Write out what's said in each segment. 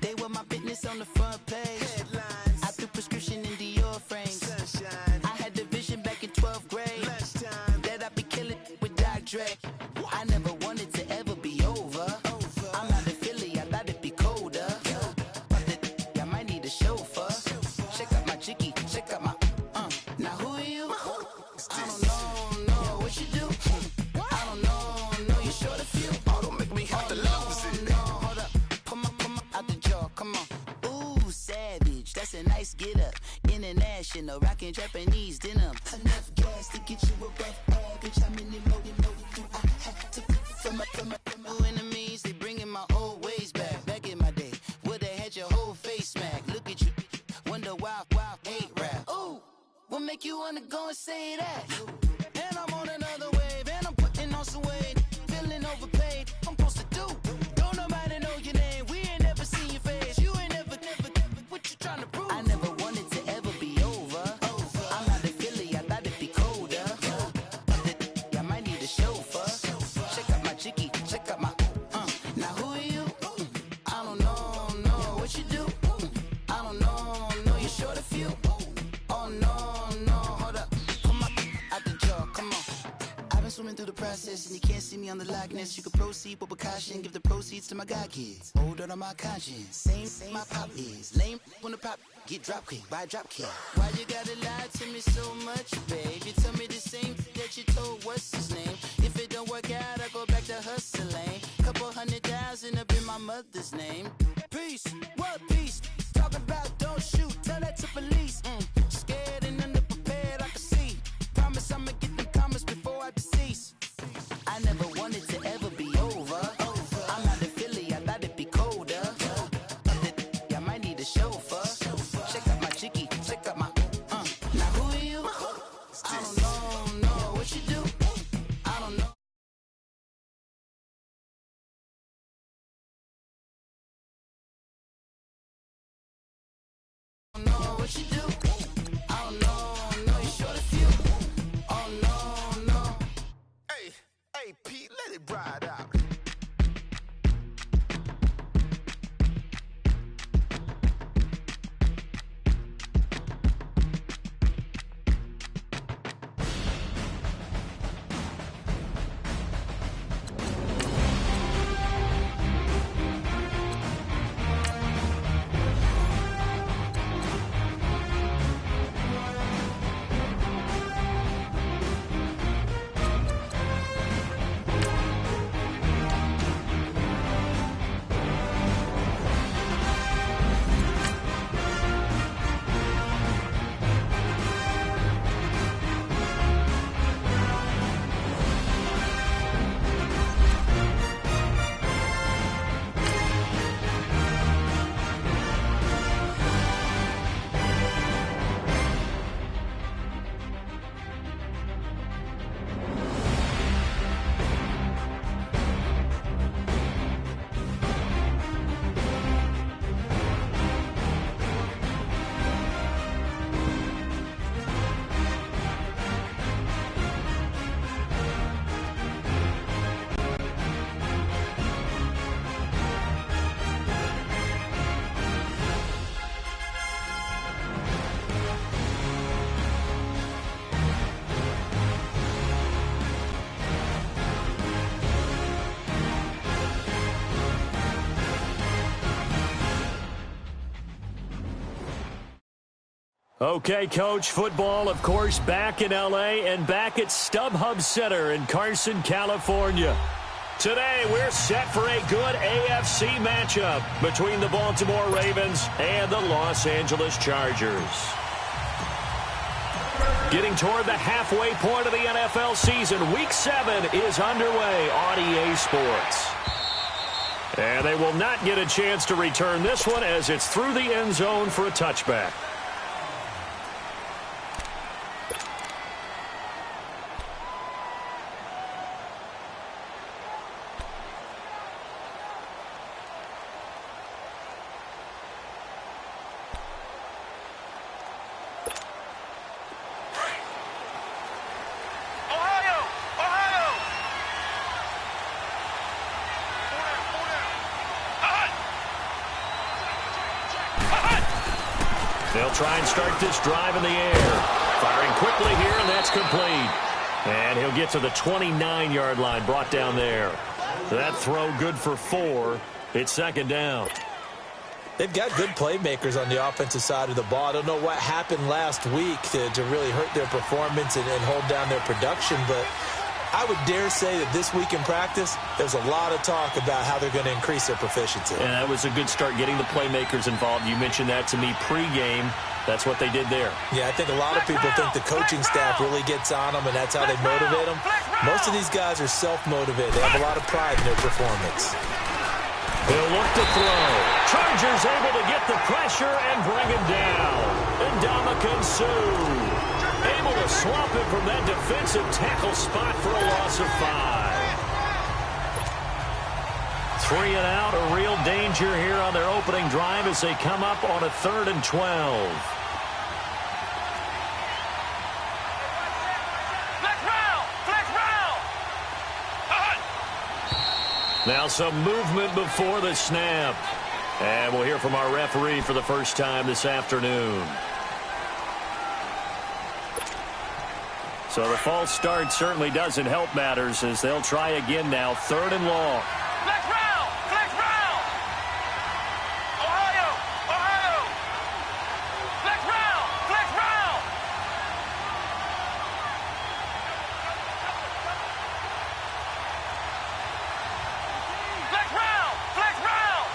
They were my business on the front page. Headlines. I threw prescription in Dior frames. Sunshine. I had the vision back in 12th grade. Lunchtime. That I'd be killing with Doc Dre. I never wanted to ever be over. I'm not a Philly, I thought it'd be colder. I might need a chauffeur. Check out my chicky, check out my Now who are you? I don't know what you do. I don't know you short a few. Oh, don't make me have to lose it. No, hold up, come on, out the jaw, come on. Ooh, savage, that's a nice get up. International, rockin' Japanese denim. Enough gas to get you above average. How many more do I have to from my enemies? They bringing my old ways back. Back in my day, where they had your whole face smacked. Look at you, wonder why hate rap. Ooh, what make you wanna go and say that? And I'm on another wave, and I'm putting on some weight. Feeling overpaid, I'm supposed to do. Don't nobody know your name, we ain't never seen your face. You ain't never, what you trying to prove? I never wanted to ever be over. I'm not a Philly, I thought it'd be colder. I might need a chauffeur. Check out my chicky, check out my Now who are you? I don't know what you do. I don't know you short a few. Oh no, hold up, come on, out the jaw, come on. I've been swimming through the process and you can't see me on the Loch Ness. You can proceed with precaution, give the proceeds to my god kids. Hold on my conscience, same my pop is. Lame when the pop get drop kick by drop kick. Why you gotta lie to me so much, babe? You tell me the same that you told what's his name. If it don't work out, I go back to hustling. Couple 100,000 up in my mother's name. Peace, what peace? Talking about don't shoot, tell that to police. Scared and underprepared, I can see. Promise I'ma get them comments before I decease. I never wanted to ever be over. I'm not a Philly, I thought it'd be colder. I might need a chauffeur. Check out my chicky, check out my Now who are you? I don't know what you do. I don't know. Know what you do. I don't know you short a few. Oh no. Hey, Pete, let it ride out. Okay, Coach, football, of course, back in L.A. and back at StubHub Center in Carson, California. Today, we're set for a good AFC matchup between the Baltimore Ravens and the Los Angeles Chargers. Getting toward the halfway point of the NFL season, Week 7 is underway on EA Sports. And they will not get a chance to return this one as it's through the end zone for a touchback. They'll try and start this drive in the air. Firing quickly here, and that's complete. And he'll get to the 29-yard line, brought down there. That throw good for 4. It's second down. They've got good playmakers on the offensive side of the ball. I don't know what happened last week to really hurt their performance and hold down their production, but I would dare say that this week in practice, there's a lot of talk about how they're going to increase their proficiency. And that was a good start, getting the playmakers involved. You mentioned that to me pregame. That's what they did there. Yeah, I think a lot of people think the coaching staff really gets on them, and that's how they motivate them. Most of these guys are self-motivated. They have a lot of pride in their performance. He'll look to throw. Chargers able to get the pressure and bring him down. Ndamukong Suh able to swamp him from that defensive tackle spot for a loss of 5. 3 and out, a real danger here on their opening drive as they come up on a 3rd and 12. Now some movement before the snap. And we'll hear from our referee for the first time this afternoon. So the false start certainly doesn't help matters as they'll try again now. 3rd and long. Flex round! Flex round! Ohio! Ohio! Flex round! Flex round! Flex round! Flex round!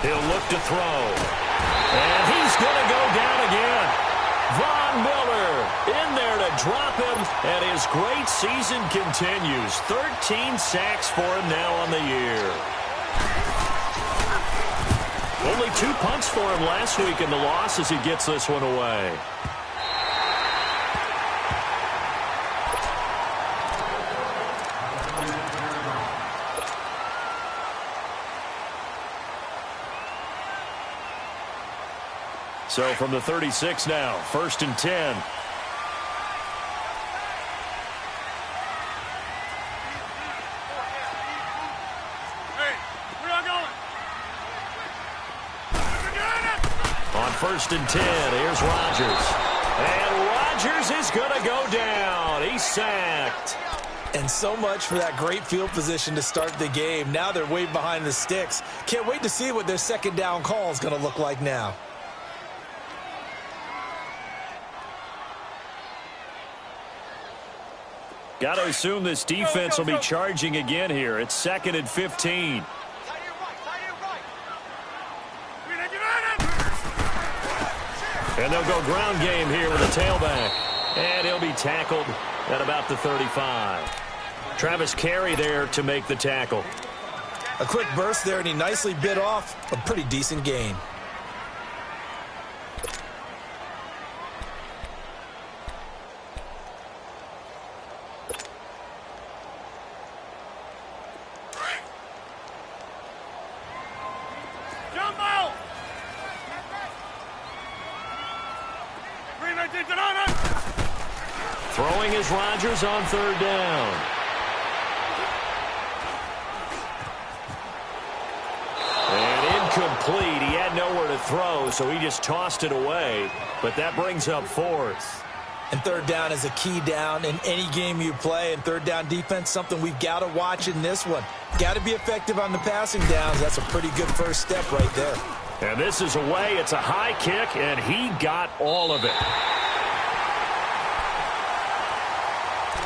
He'll look to throw. And he's going to go down again. Von Miller in there to drop him, and his great season continues. 13 sacks for him now on the year. Only 2 punts for him last week in the loss as he gets this one away. So from the 36 now, 1st and 10. Hey, where y'all going? On 1st and 10, here's Rodgers. And Rodgers is going to go down. He's sacked. And so much for that great field position to start the game. Now they're way behind the sticks. Can't wait to see what their second down call is going to look like now. Got to assume this defense will be charging again here. It's 2nd and 15. And they'll go ground game here with a tailback. And he'll be tackled at about the 35. Travis Carey there to make the tackle. A quick burst there, and he nicely bit off a pretty decent gain. Throwing is Rodgers on 3rd down. And incomplete. He had nowhere to throw, so he just tossed it away. But that brings up 4th. And 3rd down is a key down in any game you play. And 3rd down defense, something we've got to watch in this one. Got to be effective on the passing downs. That's a pretty good first step right there. And this is away. It's a high kick, and he got all of it.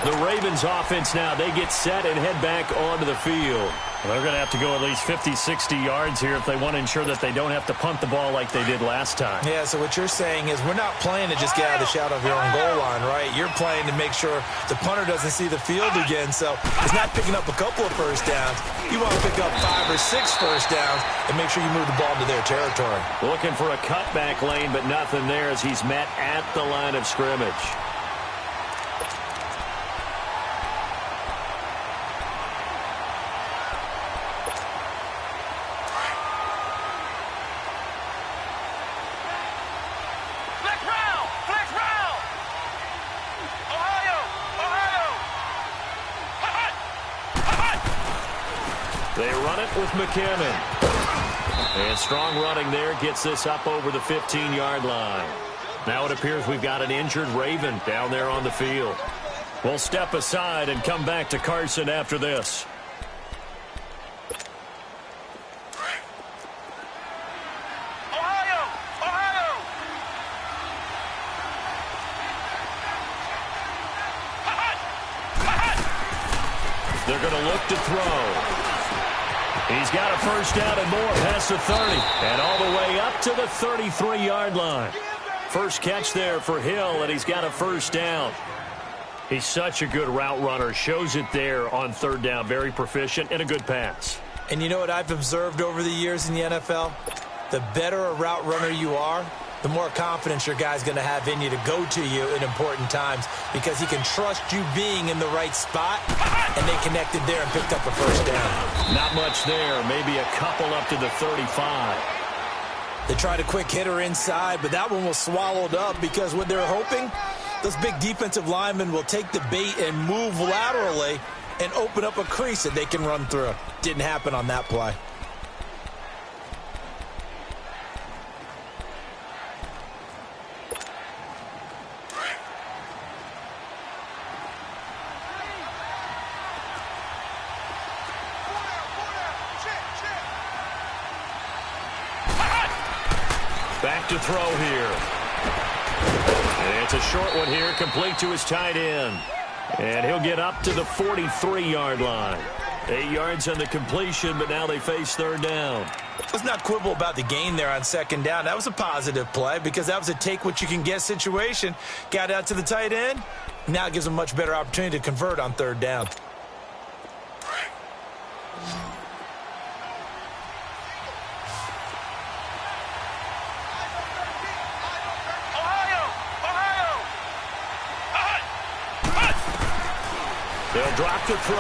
The Ravens offense now, they get set and head back onto the field. They're going to have to go at least 50, 60 yards here if they want to ensure that they don't have to punt the ball like they did last time. Yeah, so what you're saying is we're not playing to just get out of the shadow of your own goal line, right? You're playing to make sure the punter doesn't see the field again. So it's not picking up a couple of first downs. You want to pick up 5 or 6 first downs and make sure you move the ball into their territory. Looking for a cutback lane, but nothing there as he's met at the line of scrimmage. They run it with McKinnon. And strong running there gets this up over the 15-yard line. Now it appears we've got an injured Raven down there on the field. We'll step aside and come back to Carson after this. They're going to look to throw. He's got a first down and more past the 30. And all the way up to the 33-yard line. First catch there for Hill, and he's got a first down. He's such a good route runner. Shows it there on third down. Very proficient and a good pass. And you know what I've observed over the years in the NFL? The better a route runner you are, the more confidence your guy's going to have in you to go to you in important times because he can trust you being in the right spot, and they connected there and picked up a first down. Not much there. Maybe a couple up to the 35. They tried a quick hitter inside, but that one was swallowed up because what they're hoping, those big defensive linemen will take the bait and move laterally and open up a crease that they can run through. Didn't happen on that play. Back to throw here. And it's a short one here, complete to his tight end. And he'll get up to the 43-yard line. 8 yards on the completion, but now they face third down. Let's not quibble about the gain there on second down. That was a positive play because that was a take-what-you-can-get situation. Got out to the tight end. Now it gives them a much better opportunity to convert on third down. They'll drop to throw.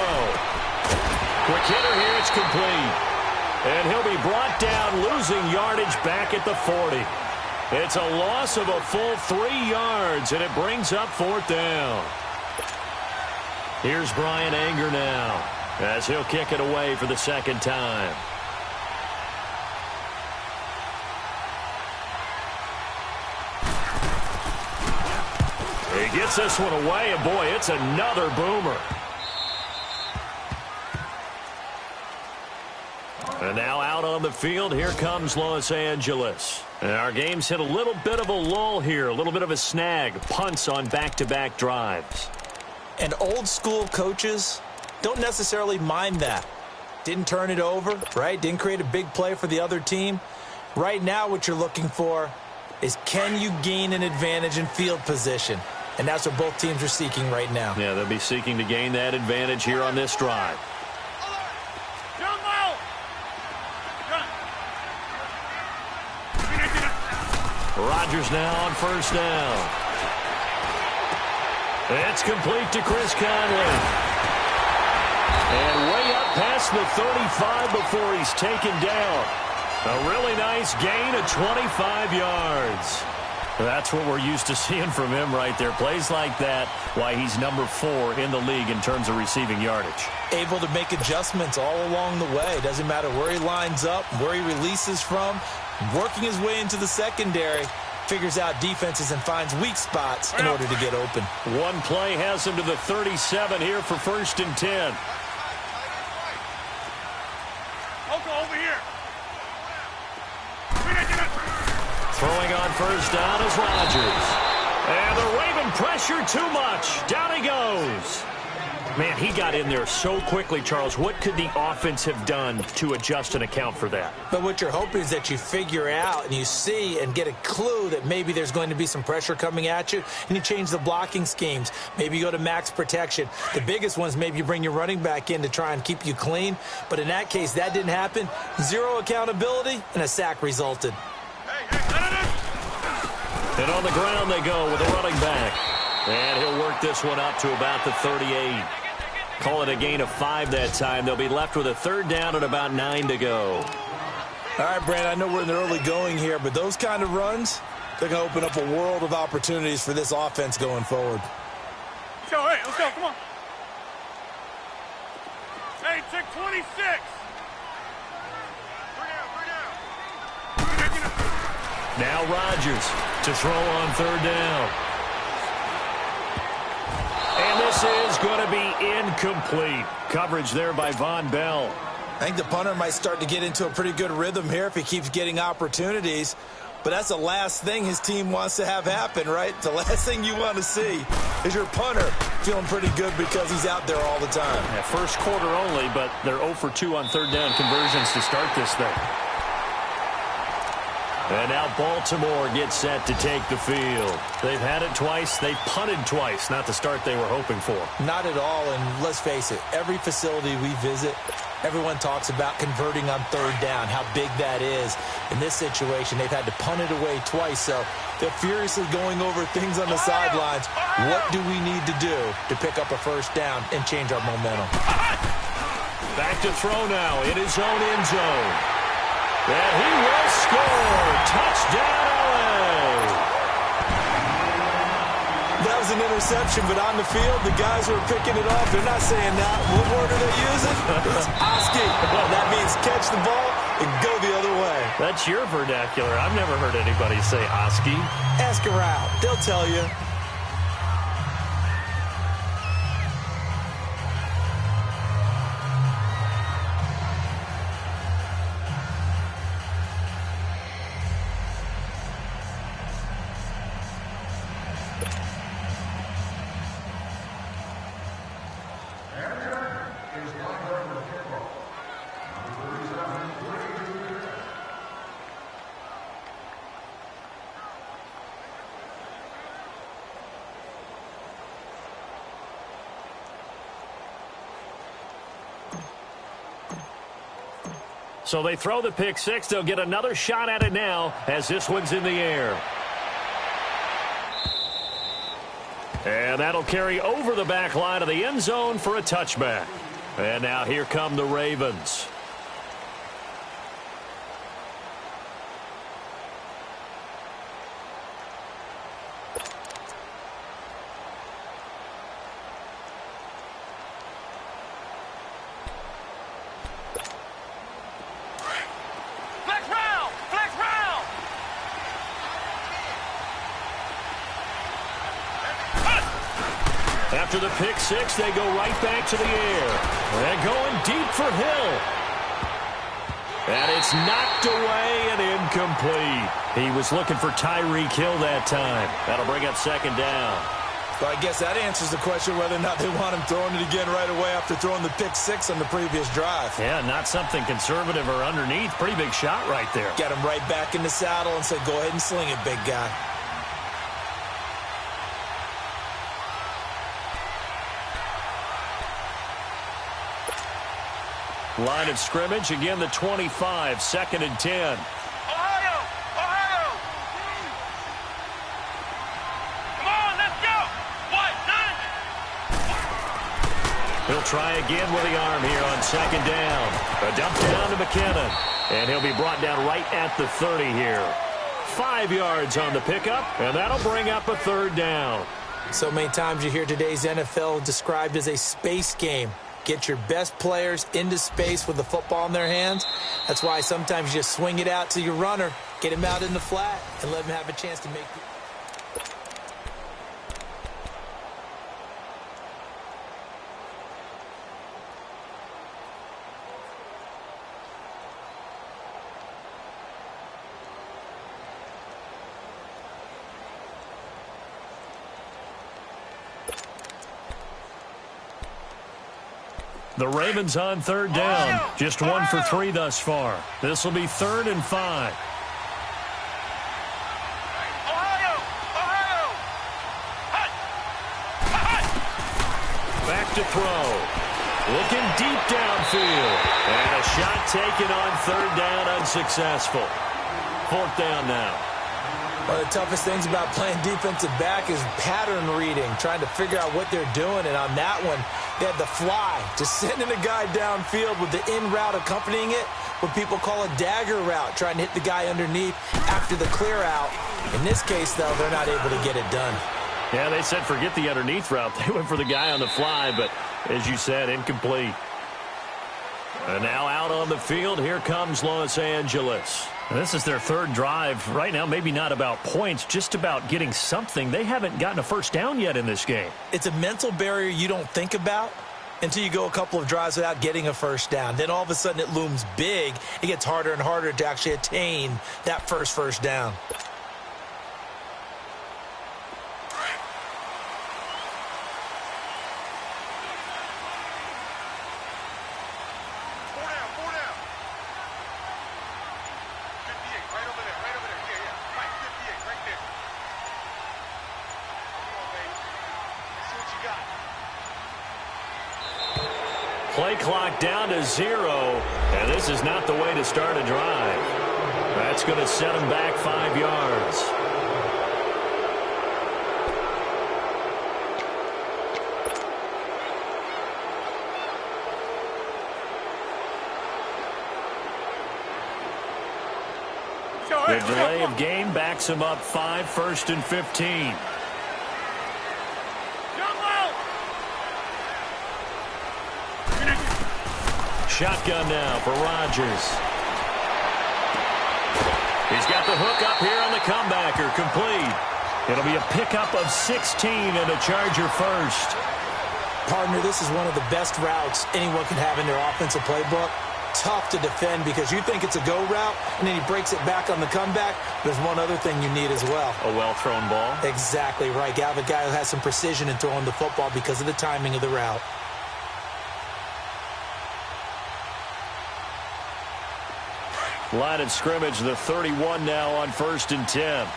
Quick hitter here, it's complete. And he'll be brought down, losing yardage back at the 40. It's a loss of a full 3 yards, and it brings up fourth down. Here's Brian Anger now, as he'll kick it away for the second time. He gets this one away, and boy, it's another boomer. And now out on the field, here comes Los Angeles. And our game's hit a little bit of a lull here, a little bit of a snag. Punts on back-to-back drives. And old-school coaches don't necessarily mind that. Didn't turn it over, right? Didn't create a big play for the other team. Right now what you're looking for is can you gain an advantage in field position? And that's what both teams are seeking right now. Yeah, they'll be seeking to gain that advantage here on this drive. Rodgers now on first down. It's complete to Chris Conley. And way up past the 35 before he's taken down. A really nice gain of 25 yards. That's what we're used to seeing from him right there. Plays like that, why he's number 4 in the league in terms of receiving yardage. Able to make adjustments all along the way. Doesn't matter where he lines up, where he releases from. Working his way into the secondary, figures out defenses and finds weak spots in order to get open. One play has him to the 37 here for 1st and 10. Over here. Throwing on first down is Rodgers. And the Raven pressure too much. Down he goes. Man, he got in there so quickly, Charles. What could the offense have done to adjust and account for that? But what you're hoping is that you figure out and you see and get a clue that maybe there's going to be some pressure coming at you, and you change the blocking schemes. Maybe you go to max protection. The biggest ones, maybe you bring your running back in to try and keep you clean. But in that case, that didn't happen. Zero accountability, and a sack resulted. And on the ground they go with a running back. And he'll work this one up to about the 38. Call it a gain of 5 that time. They'll be left with a third down and about 9 to go. All right, Brand, I know we're in the early going here, but those kind of runs, they're going to open up a world of opportunities for this offense going forward. Let's go, hey, let's go, come on. Hey, check 26. Now Rodgers to throw on third down. And this is going to be incomplete. Coverage there by Von Bell. I think the punter might start to get into a pretty good rhythm here if he keeps getting opportunities. But that's the last thing his team wants to have happen, right? The last thing you want to see is your punter feeling pretty good because he's out there all the time. Yeah, first quarter only, but they're 0 for 2 on third down conversions to start this thing. And now Baltimore gets set to take the field. They've had it twice. They've punted twice. Not the start they were hoping for. Not at all, and let's face it, every facility we visit, everyone talks about converting on third down, how big that is. In this situation, they've had to punt it away twice, so they're furiously going over things on the sidelines. What do we need to do to pick up a first down and change our momentum? Back to throw now in his own end zone. And he will score. Touchdown, LA. That was an interception, but on the field, the guys who are picking it off, they're not saying that. What word are they using? It's Oski. That means catch the ball and go the other way. That's your vernacular. I've never heard anybody say Oski. Ask around. They'll tell you. So they throw the pick six. They'll get another shot at it now as this one's in the air. And that'll carry over the back line of the end zone for a touchback. And now here come the Ravens. After the pick six, they go right back to the air. They're going deep for Hill. And it's knocked away and incomplete. He was looking for Tyreek Hill that time. That'll bring up second down. Well, I guess that answers the question whether or not they want him throwing it again right away after throwing the pick six on the previous drive. Yeah, not something conservative or underneath. Pretty big shot right there. Got him right back in the saddle and said, go ahead and sling it, big guy. Line of scrimmage, again the 25, second and 10. Ohio! Ohio! Come on, let's go! What? None? He'll try again with the arm here on second down. A dump down to McKinnon. And he'll be brought down right at the 30 here. 5 yards on the pickup, and that'll bring up a third down. So many times you hear today's NFL described as a space game. Get your best players into space with the football in their hands. That's why sometimes you just swing it out to your runner, get him out in the flat, and let him have a chance to make it. The Ravens on third down. Just 1 for 3 thus far. This will be 3rd and 5. Ohio! Ohio! Back to throw. Looking deep downfield. And a shot taken on third down, unsuccessful. 4th down now. One of the toughest things about playing defensive back is pattern reading, trying to figure out what they're doing. And on that one, they had the fly, just sending a guy downfield with the in route accompanying it, what people call a dagger route, trying to hit the guy underneath after the clear out. In this case, though, they're not able to get it done. Yeah, they said forget the underneath route. They went for the guy on the fly, but as you said, incomplete. And now out on the field, here comes Los Angeles. This is their third drive. Right now, maybe not about points, just about getting something. They haven't gotten a first down yet in this game. It's a mental barrier you don't think about until you go a couple of drives without getting a first down. Then all of a sudden it looms big. It gets harder and harder to actually attain that first down. Play clock down to 0, and this is not the way to start a drive. That's going to set them back 5 yards. The delay of game backs them up 5, 1st and 15. Shotgun now for Rodgers. He's got the hook up here on the comebacker, complete. It'll be a pickup of 16 and a Charger first. Partner, this is one of the best routes anyone can have in their offensive playbook. Tough to defend because you think it's a go route, and then he breaks it back on the comeback. There's one other thing you need as well. A well-thrown ball? Exactly right. You have a guy who has some precision in throwing the football because of the timing of the route. Line of scrimmage, the 31 now on 1st and 10.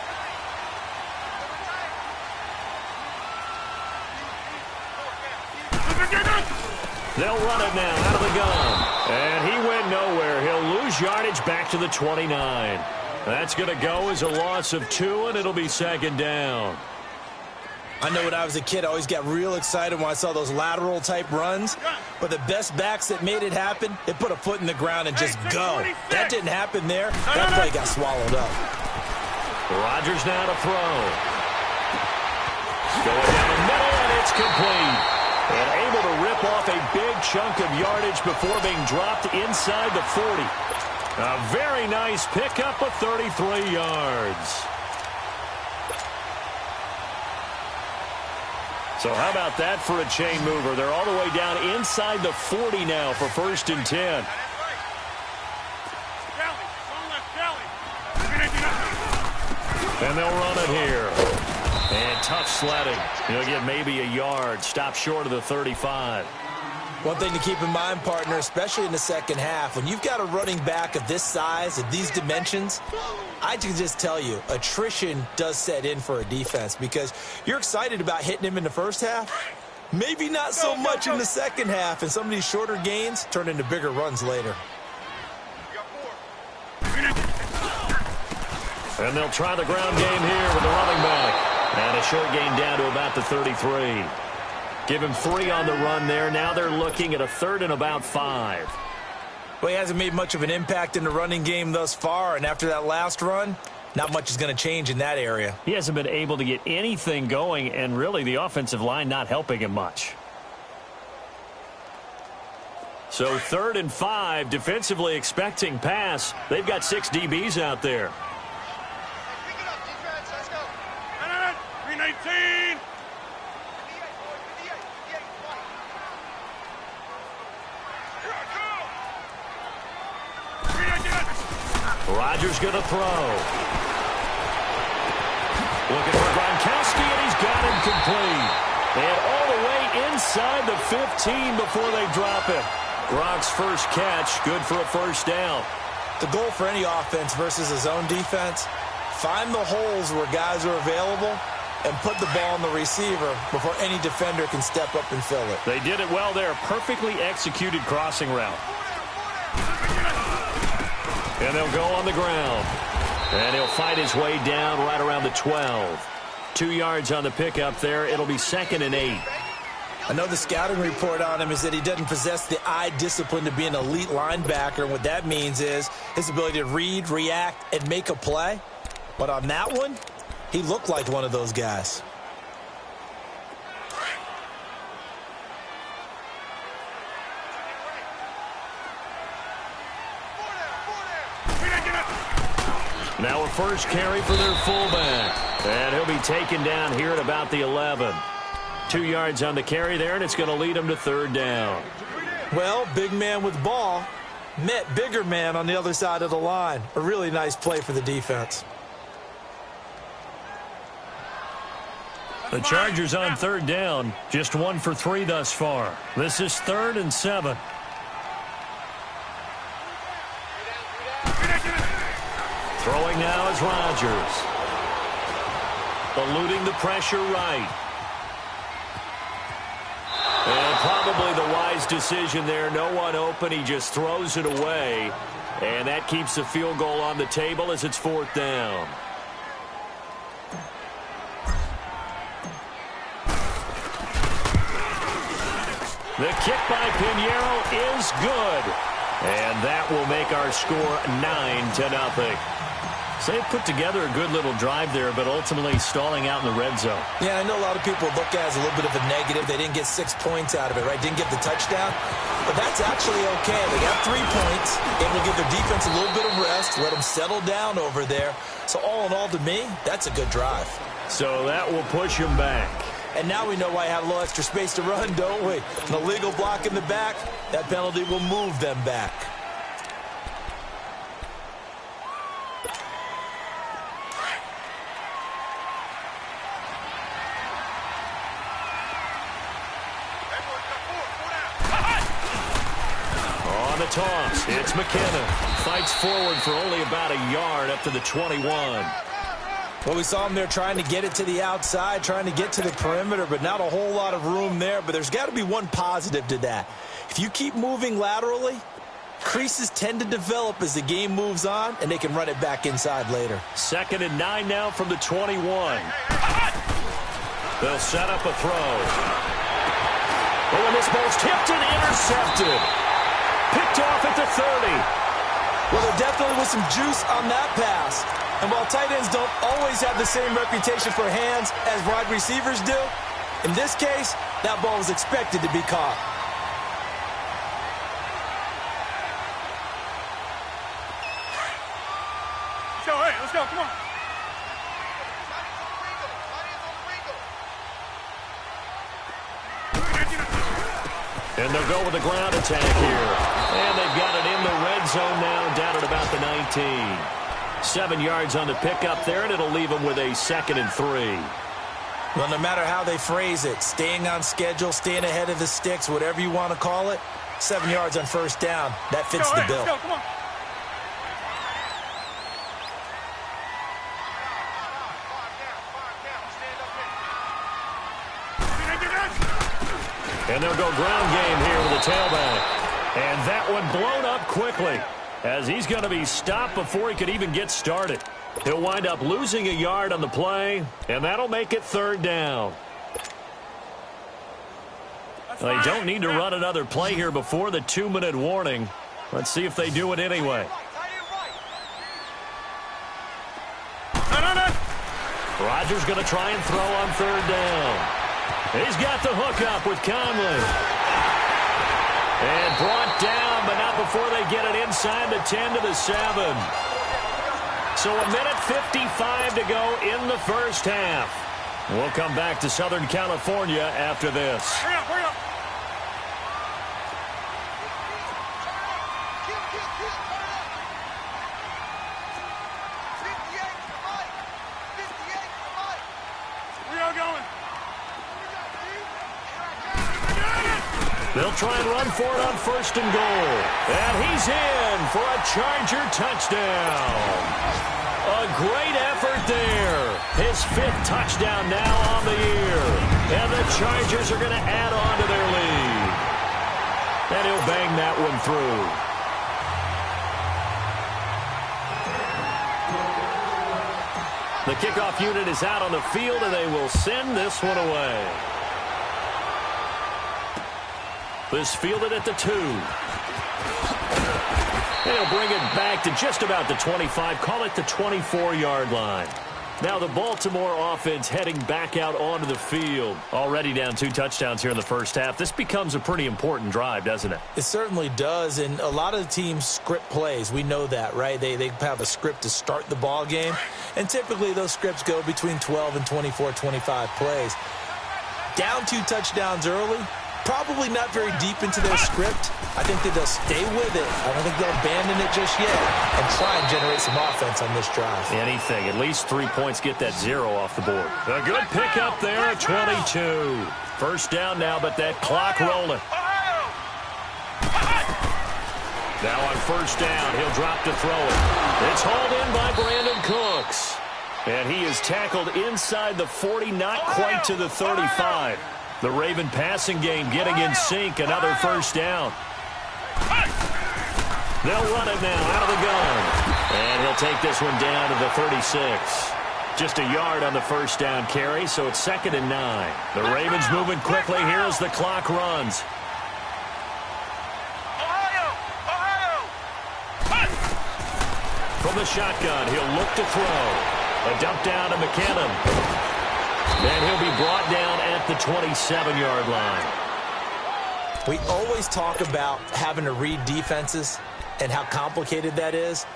They'll run it now out of the gun. And he went nowhere. He'll lose yardage back to the 29. That's going to go as a loss of 2, and it'll be 2nd down. I know when I was a kid, I always got real excited when I saw those lateral-type runs. But the best backs that made it happen, they put a foot in the ground and just go. That didn't happen there. That play got swallowed up. Rodgers now to throw. Going down the middle, and it's complete. And able to rip off a big chunk of yardage before being dropped inside the 40. A very nice pickup of 33 yards. So how about that for a chain mover? They're all the way down inside the 40 now for 1st and 10. And they'll run it here. And tough sledding. He'll get maybe a yard. Stop short of the 35. One thing to keep in mind, partner, especially in the second half, when you've got a running back of this size, of these dimensions, I can just tell you, attrition does set in for a defense because you're excited about hitting him in the first half. Maybe not so much in the second half, and some of these shorter gains turn into bigger runs later. And they'll try the ground game here with the running back. And a short gain down to about the 33. Give him 3 on the run there. Now they're looking at a 3rd and about 5. Well, he hasn't made much of an impact in the running game thus far, and after that last run, not much is going to change in that area. He hasn't been able to get anything going, and really the offensive line not helping him much. So 3rd and 5, defensively expecting pass. They've got 6 DBs out there. 319. Rodgers going to throw. Looking for Gronkowski, and he's got him complete. And all the way inside the 15 before they drop him. Gronk's first catch, good for a 1st down. The goal for any offense versus a zone defense, find the holes where guys are available and put the ball on the receiver before any defender can step up and fill it. They did it well there. Perfectly executed crossing route. And they'll go on the ground. And he'll fight his way down right around the 12. 2 yards on the pickup there. It'll be 2nd and 8. I know the scouting report on him is that he doesn't possess the eye discipline to be an elite linebacker. And what that means is his ability to read, react, and make a play. But on that one, he looked like one of those guys. Now a first carry for their fullback. And he'll be taken down here at about the 11. 2 yards on the carry there, and it's going to lead him to third down. Well, big man with ball met bigger man on the other side of the line. A really nice play for the defense. The Chargers on third down, just 1 for 3 thus far. This is 3rd and 7. Throwing now is Rodgers. Eluding the pressure right. And probably the wise decision there. No one open. He just throws it away. And that keeps the field goal on the table as it's 4th down. The kick by Pinheiro is good. And that will make our score 9-0. So they put together a good little drive there, but ultimately stalling out in the red zone. Yeah, I know a lot of people look at it as a little bit of a negative. They didn't get 6 points out of it, right? Didn't get the touchdown. But that's actually okay. They got 3 points. Able to give their defense a little bit of rest, let them settle down over there. So all in all, to me, that's a good drive. So that will push them back. And now we know why I have a little extra space to run, don't we? An illegal block in the back, that penalty will move them back. On the toss, it's McKinnon. Fights forward for only about a yard up to the 21. Well, we saw him there trying to get it to the outside, trying to get to the perimeter, but not a whole lot of room there. But there's got to be one positive to that. If you keep moving laterally, creases tend to develop as the game moves on, and they can run it back inside later. 2nd and 9 now from the 21. They'll set up a throw. Oh, and this ball's tipped and intercepted. Picked off at the 30. Well, there definitely was some juice on that pass. And while tight ends don't always have the same reputation for hands as wide receivers do, in this case, that ball was expected to be caught. Let's go, hey, let's go, come on. And they'll go with the ground attack here. And they've got it in the red zone now, down at about the 19. 7 yards on the pickup there, and it'll leave them with a 2nd and 3. Well, no matter how they phrase it, staying on schedule, staying ahead of the sticks, whatever you want to call it, 7 yards on first down, that fits the bill. Let's go, come on. And they'll go ground game here with the tailback. And that one blown up quickly, as he's going to be stopped before he could even get started. He'll wind up losing a yard on the play, and that'll make it 3rd down. They don't need to run another play here before the 2-minute warning. Let's see if they do it anyway. Rodgers going to try and throw on 3rd down. He's got the hook up with Conley. And brought down, but not before they get it inside the 10 to the 7. So 1:55 to go in the first half. We'll come back to Southern California after this. Hurry up, hurry up. They'll try and run for it on 1st and goal. And he's in for a Charger touchdown. A great effort there. His 5th touchdown now on the year. And the Chargers are going to add on to their lead. And he'll bang that one through. The kickoff unit is out on the field, and they will send this one away. This fielded at the 2. They'll bring it back to just about the 25. Call it the 24-yard line. Now the Baltimore offense heading back out onto the field. Already down 2 touchdowns here in the first half. This becomes a pretty important drive, doesn't it? It certainly does, and a lot of the teams script plays. We know that, right? They have a script to start the ball game, and typically those scripts go between 12 and 24, 25 plays. Down 2 touchdowns early, probably not very deep into their script. I think that they'll stay with it. I don't think they'll abandon it just yet and try and generate some offense on this drive. Anything. At least 3 points, get that 0 off the board. A good pickup there at 22. First down now, but that clock rolling. Now on first down, he'll drop to throw it. It's hauled in by Brandon Cooks. And he is tackled inside the 40, not quite to the 35. The Raven passing game getting in sync. Another first down. They'll run it now out of the gun. And he'll take this one down to the 36. Just a yard on the first down carry, so it's 2nd and 9. The Ravens moving quickly here as the clock runs. From the shotgun, he'll look to throw. A dump down to McKinnon. And he'll be brought down at the 27-yard line. We always talk about having to read defenses and how complicated that is.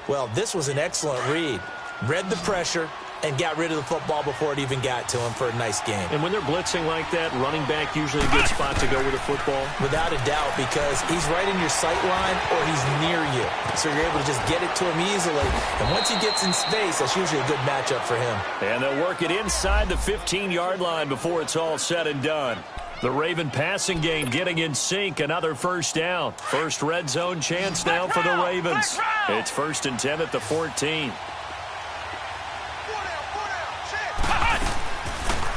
Well, this was an excellent read. Read the pressure and got rid of the football before it even got to him for a nice game. And when they're blitzing like that, running back usually a good spot to go with the football? Without a doubt, because he's right in your sight line or he's near you. So you're able to just get it to him easily. And once he gets in space, that's usually a good matchup for him. And they'll work it inside the 15-yard line before it's all said and done. The Raven passing game getting in sync. Another first down. First red zone chance now for the Ravens. It's 1st and 10 at the 14.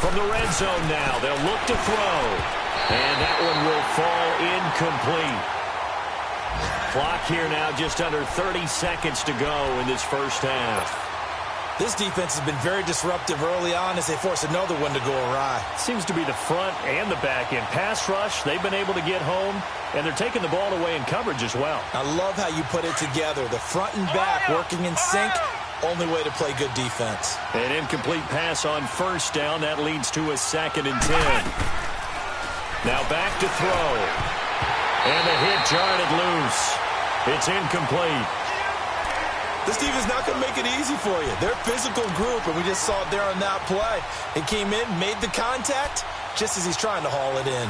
From the red zone now, they'll look to throw. And that one will fall incomplete. Clock here now, just under 30 seconds to go in this first half. This defense has been very disruptive early on as they force another one to go awry. Seems to be the front and the back end. Pass rush, they've been able to get home, and they're taking the ball away in coverage as well. I love how you put it together. The front and back working in sync. Only way to play good defense. An incomplete pass on first down. That leads to a 2nd and 10. Now back to throw. And the hit jarred it loose. It's incomplete. This defense is not going to make it easy for you. They're a physical group, and we just saw it there on that play. It came in, made the contact, just as he's trying to haul it in.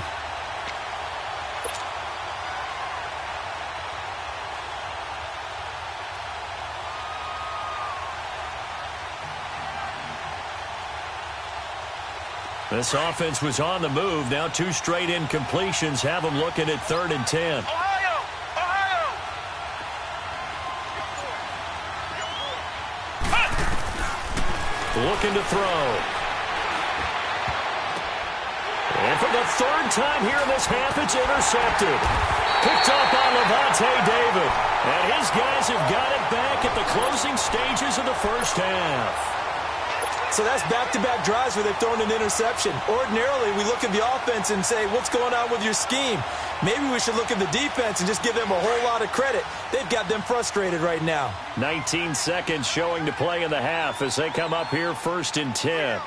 This offense was on the move. Now 2 straight incompletions have them looking at 3rd and 10. Looking to throw. And for the 3rd time here in this half, it's intercepted. Picked up on Levante David. And his guys have got it back at the closing stages of the first half. So that's back-to-back drives where they've thrown an interception. Ordinarily, we look at the offense and say, what's going on with your scheme? Maybe we should look at the defense and just give them a whole lot of credit. They've got them frustrated right now. 19 seconds showing to play in the half as they come up here 1st and 10.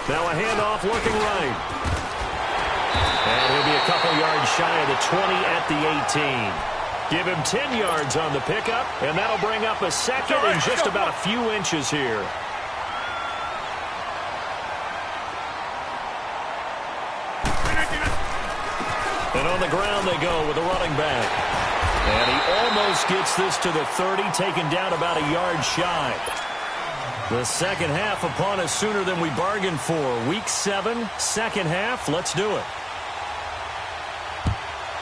Now a handoff looking right. And he'll be a couple yards shy of the 20 at the 18. Give him 10 yards on the pickup, and that'll bring up a 2nd and just about a few inches here. And on the ground they go with a running back. And he almost gets this to the 30, taken down about a yard shy. The second half upon us sooner than we bargained for. Week 7, second half. Let's do it.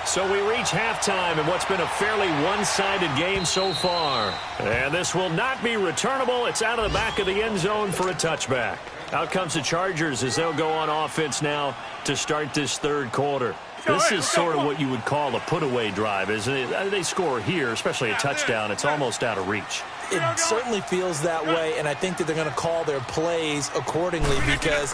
So we reach halftime in what's been a fairly one-sided game so far. And this will not be returnable. It's out of the back of the end zone for a touchback. Out comes the Chargers as they'll go on offense now to start this 3rd quarter. This is sort of what you would call a put-away drive, isn't it? They score here, especially a touchdown. It's almost out of reach. It certainly feels that way, and I think that they're going to call their plays accordingly because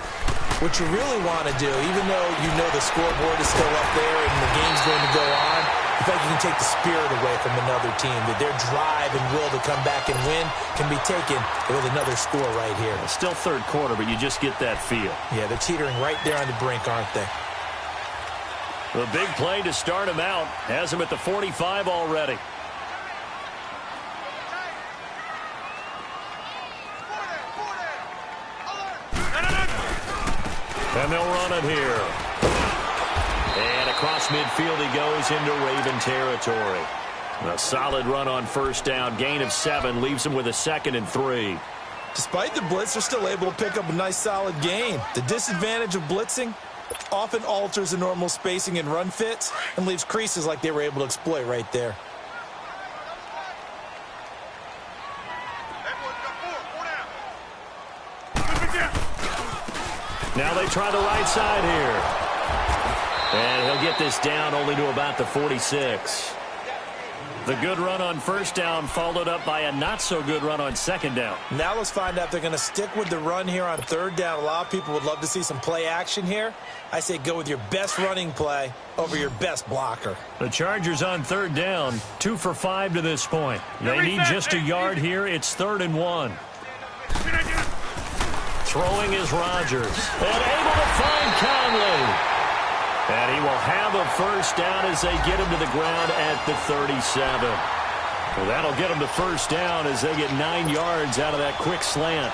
what you really want to do, even though you know the scoreboard is still up there and the game's going to go on, I feel like you can take the spirit away from another team, that their drive and will to come back and win can be taken with another score right here. It's still third quarter, but you just get that feel. Yeah, they're teetering right there on the brink, aren't they? The big play to start him out has him at the 45 already. And they'll run it here. And across midfield he goes into Raven territory. A solid run on first down. Gain of 7 leaves him with a 2nd and 3. Despite the blitz, they're still able to pick up a nice solid gain. The disadvantage of blitzing often alters the normal spacing and run fits and leaves creases like they were able to exploit right there. Now they try the right side here. And he'll get this down only to about the 46. The good run on first down followed up by a not-so-good run on second down. Now let's find out if they're going to stick with the run here on third down. A lot of people would love to see some play action here. I say go with your best running play over your best blocker. The Chargers on third down, 2 for 5 to this point. They need just a yard here. It's 3rd and 1. Throwing is Rodgers. And able to find Conley. And he will have a first down as they get him to the ground at the 37. Well, that'll get him to first down as they get 9 yards out of that quick slant.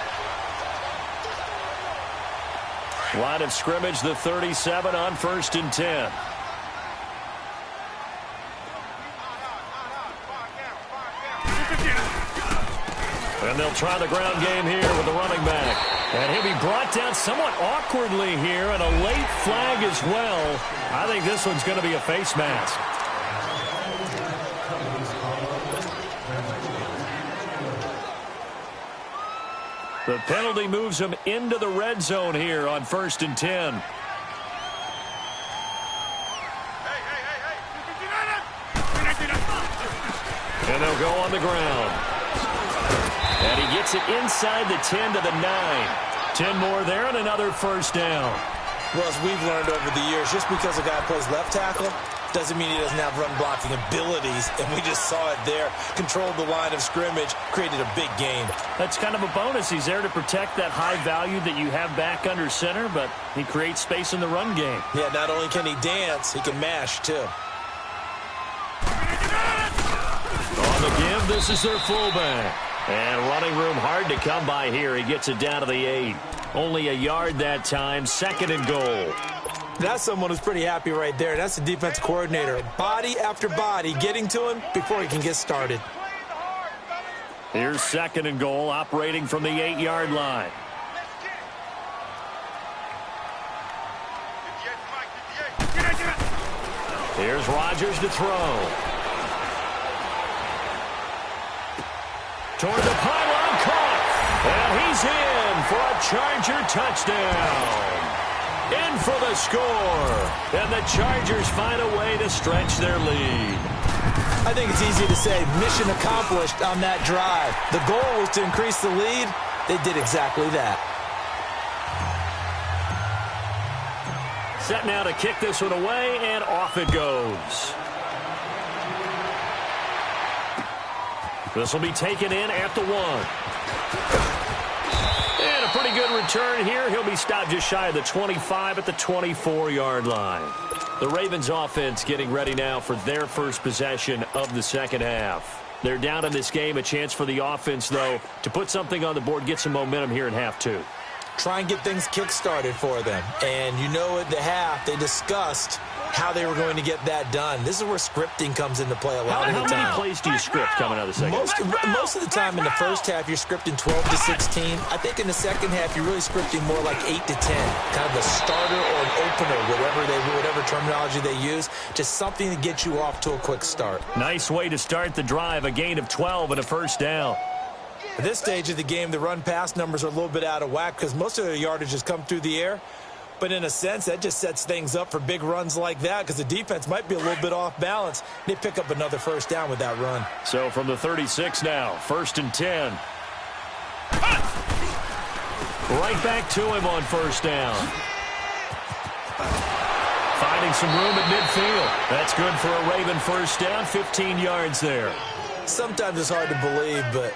Line of scrimmage, the 37 on 1st and 10. And they'll try the ground game here with the running back. And he'll be brought down somewhat awkwardly here, and a late flag as well. I think this one's going to be a face mask. The penalty moves him into the red zone here on 1st and 10. And they'll go on the ground. And he gets it inside the 10 to the 9. 10 more there and another first down. Well, as we've learned over the years, just because a guy plays left tackle doesn't mean he doesn't have run-blocking abilities, and we just saw it there. Controlled the line of scrimmage, created a big gain. That's kind of a bonus. He's there to protect that high value that you have back under center, but he creates space in the run game. Yeah, not only can he dance, he can mash, too. On the give, this is their fullback. And running room hard to come by here. He gets it down to the 8. Only a yard that time, 2nd and goal. That's someone who's pretty happy right there. That's the defense coordinator. Body after body getting to him before he can get started. Here's 2nd and goal, operating from the 8-yard line. Here's Rodgers to throw. Toward the pylon, caught. And he's in for a Charger touchdown. In for the score. And the Chargers find a way to stretch their lead. I think it's easy to say mission accomplished on that drive. The goal was to increase the lead. They did exactly that. Set now to kick this one away, and off it goes. This will be taken in at the 1. And a pretty good return here. He'll be stopped just shy of the 25 at the 24-yard line. The Ravens offense getting ready now for their first possession of the second half. They're down in this game. A chance for the offense, though, to put something on the board, get some momentum here in half 2. Try and get things kick-started for them. And you know at the half, they discussed how they were going to get that done. This is where scripting comes into play a lot of the time. How many plays do you script coming out of the second half? Most of the time in the first half, you're scripting 12 to 16. I think in the second half, you're really scripting more like 8 to 10. Kind of a starter or an opener, whatever terminology they use. Just something to get you off to a quick start. Nice way to start the drive. A gain of 12 and a first down. At this stage of the game, the run-pass numbers are a little bit out of whack because most of their yardage has come through the air. But in a sense, that just sets things up for big runs like that because the defense might be a little bit off balance. They pick up another first down with that run. So from the 36 now, 1st and 10. Right back to him on first down. 5 finding some room at midfield. That's good for a Raven first down, 15 yards there. Sometimes it's hard to believe, but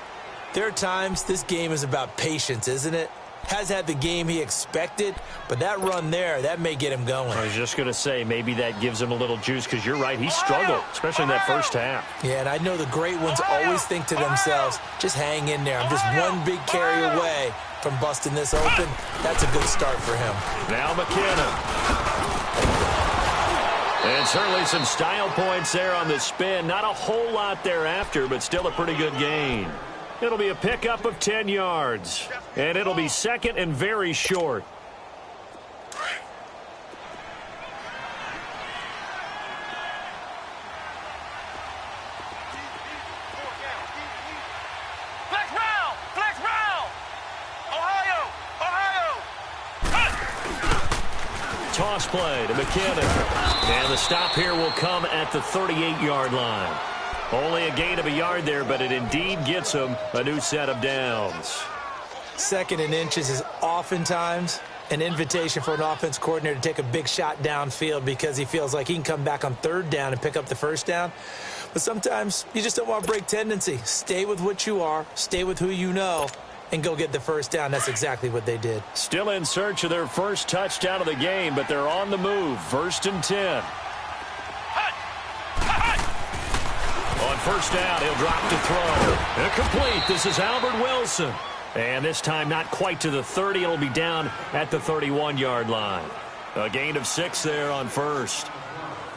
there are times this game is about patience, isn't it? Has had the game he expected, but that run there, that may get him going. I was just going to say, maybe that gives him a little juice, because you're right, he struggled, especially in that first half. Yeah, and I know the great ones always think to themselves, just hang in there. I'm just one big carry away from busting this open. That's a good start for him. Now McKinnon. And certainly some style points there on the spin. Not a whole lot thereafter, but still a pretty good gain. It'll be a pickup of 10 yards. And it'll be second and very short. Flex round! Flex round! Ohio! Ohio! Toss play to McKinnon. And the stop here will come at the 38-yard line. Only a gain of a yard there, but it indeed gets him a new set of downs. Second and inches is oftentimes an invitation for an offense coordinator to take a big shot downfield because he feels like he can come back on third down and pick up the first down. But sometimes you just don't want to break tendency. Stay with what you are, stay with who you know, and go get the first down. That's exactly what they did. Still in search of their first touchdown of the game, but they're on the move. First and 10. On first down, he'll drop to throw. Incomplete. This is Albert Wilson. And this time not quite to the 30. It'll be down at the 31-yard line. A gain of 6 there on first.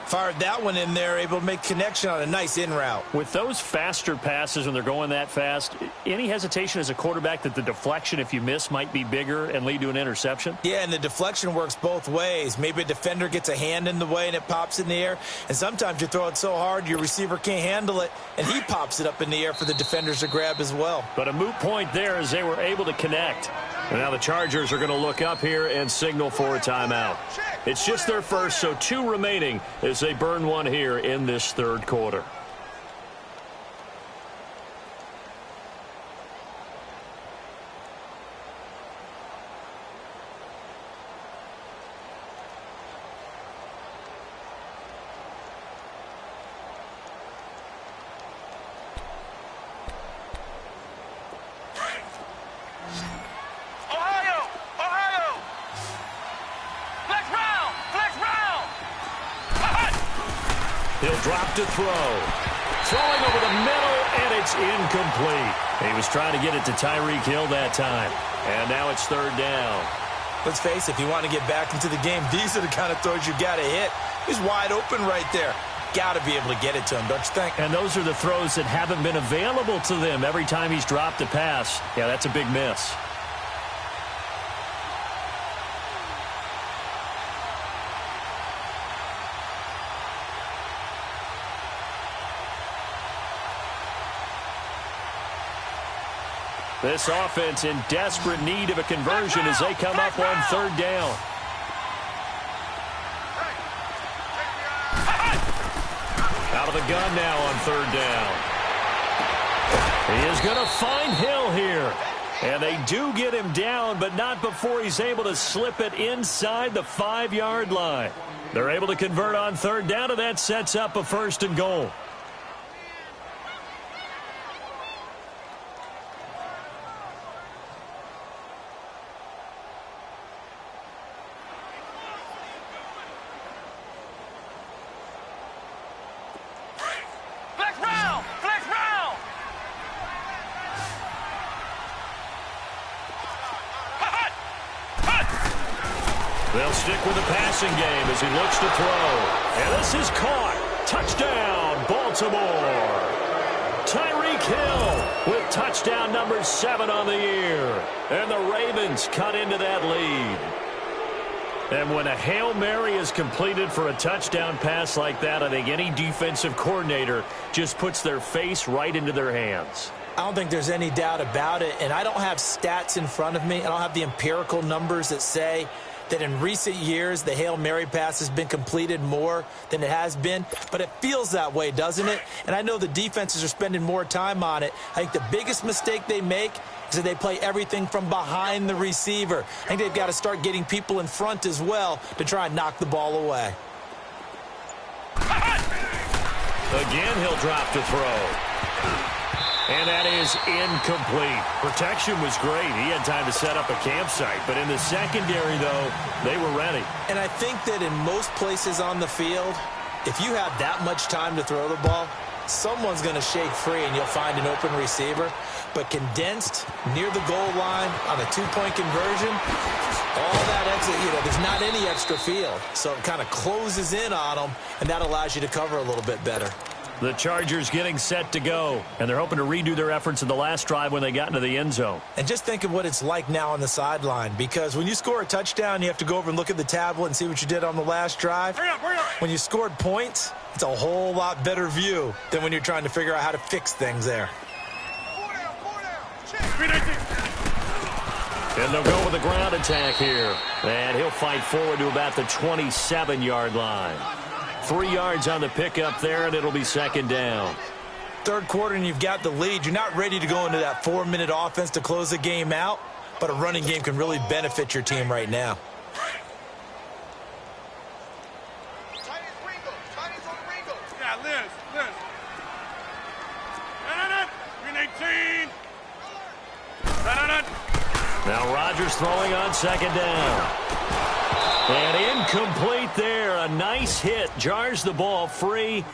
Fired that one in there, able to make connection on a nice in route. With those faster passes when they're going that fast, any hesitation as a quarterback that the deflection, if you miss, might be bigger and lead to an interception? Yeah, and the deflection works both ways. Maybe a defender gets a hand in the way and it pops in the air. And sometimes you throw it so hard your receiver can't handle it, and he pops it up in the air for the defenders to grab as well. But a moot point there as they were able to connect. And now the Chargers are going to look up here and signal for a timeout. It's just their first, so 2 remaining as they burn one here in this third quarter. He'll drop to throw. Throwing over the middle, and it's incomplete. He was trying to get it to Tyreek Hill that time. And now it's third down. Let's face it, if you want to get back into the game, these are the kind of throws you got to hit. He's wide open right there. Got to be able to get it to him, don't you think? And those are the throws that haven't been available to them every time he's dropped a pass. Yeah, that's a big miss. This offense in desperate need of a conversion as they come up on third down. Out of the gun now on third down. He is going to find Hill here. And they do get him down, but not before he's able to slip it inside the 5-yard line. They're able to convert on third down, and that sets up a first and goal. They'll stick with the passing game as he looks to throw. And this is caught. Touchdown, Baltimore. Tyreek Hill with touchdown number 7 on the year. And the Ravens cut into that lead. And when a Hail Mary is completed for a touchdown pass like that, I think any defensive coordinator just puts their face right into their hands. I don't think there's any doubt about it. And I don't have stats in front of me. I don't have the empirical numbers that say that in recent years the Hail Mary pass has been completed more than it has been. But it feels that way, doesn't it? And I know the defenses are spending more time on it. I think the biggest mistake they make is that they play everything from behind the receiver. I think they've got to start getting people in front as well to try and knock the ball away. Again, he'll drop to throw. And that is incomplete. Protection was great. He had time to set up a campsite. But in the secondary, though, they were ready. And I think that in most places on the field, if you have that much time to throw the ball, someone's going to shake free and you'll find an open receiver. But condensed, near the goal line, on a two-point conversion, all that exit, there's not any extra field. So it kind of closes in on them, and that allows you to cover a little bit better. The Chargers getting set to go, and they're hoping to redo their efforts in the last drive when they got into the end zone. And just think of what it's like now on the sideline, because when you score a touchdown, you have to go over and look at the tablet and see what you did on the last drive. When you scored points, it's a whole lot better view than when you're trying to figure out how to fix things there. And they'll go with a ground attack here. And he'll fight forward to about the 27-yard line. 3 yards on the pickup there, and it'll be second down. Third quarter, and you've got the lead. You're not ready to go into that 4-minute offense to close the game out, but a running game can really benefit your team right now. Yeah, Liz. Green 18. Now Rodgers throwing on second down. And incomplete there. A nice hit. Jars the ball free.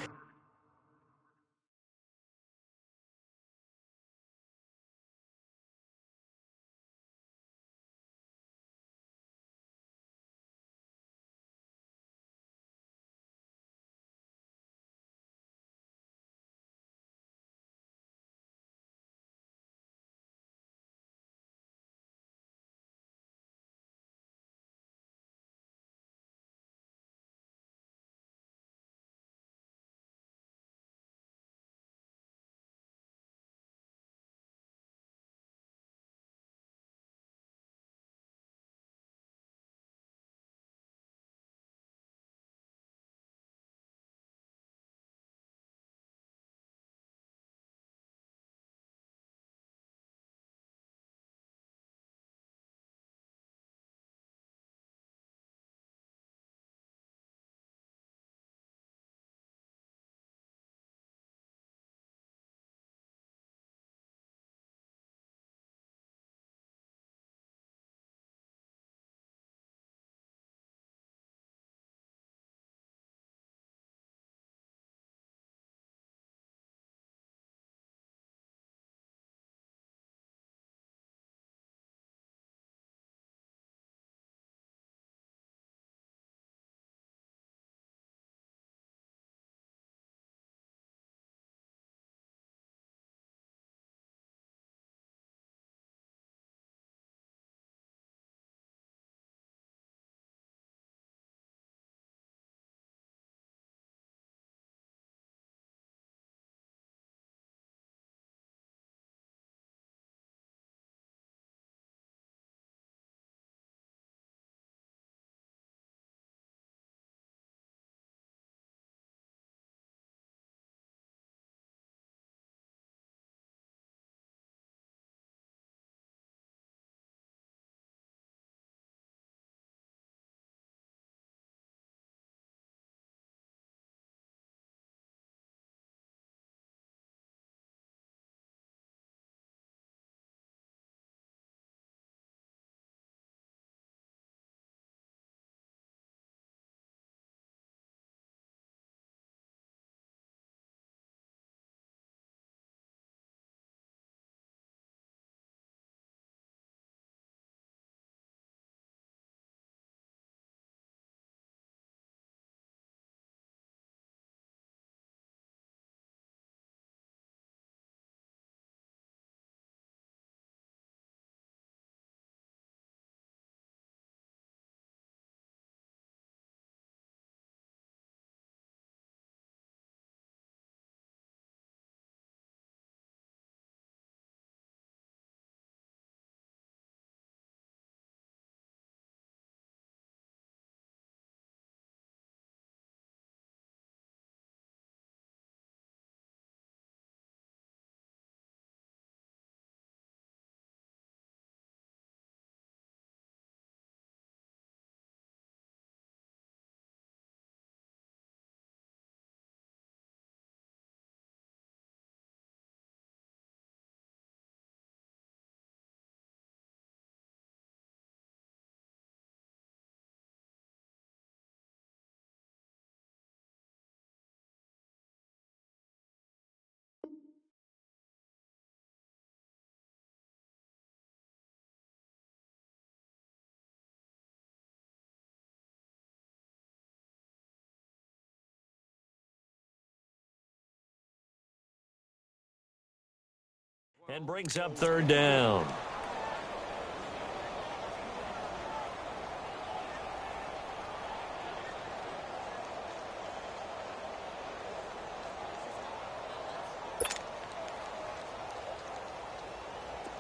And brings up third down.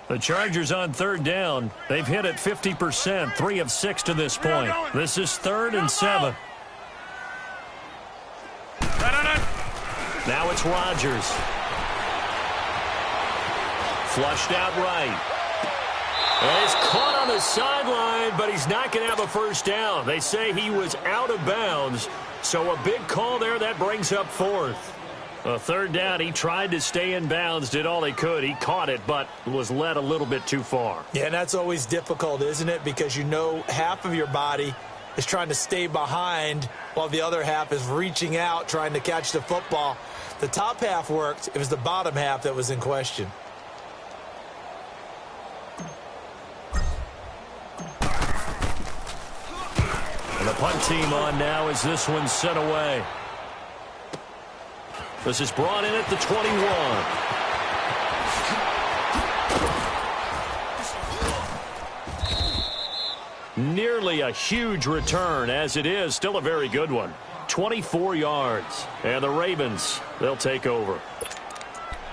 The Chargers on third down. They've hit it 50%, 3 of 6 to this point. This is 3rd and 7. Now it's Rodgers. Flushed out right. And he's caught on the sideline, but he's not going to have a first down. They say he was out of bounds, so a big call there. That brings up 4th. A third down, he tried to stay in bounds, did all he could. He caught it, but was led a little bit too far. Yeah, and that's always difficult, isn't it? Because you know half of your body is trying to stay behind while the other half is reaching out, trying to catch the football. The top half worked. It was the bottom half that was in question. And the punt team on now as this one's sent away. This is brought in at the 21. Nearly a huge return as it is. Still a very good one. 24 yards. And the Ravens, they'll take over.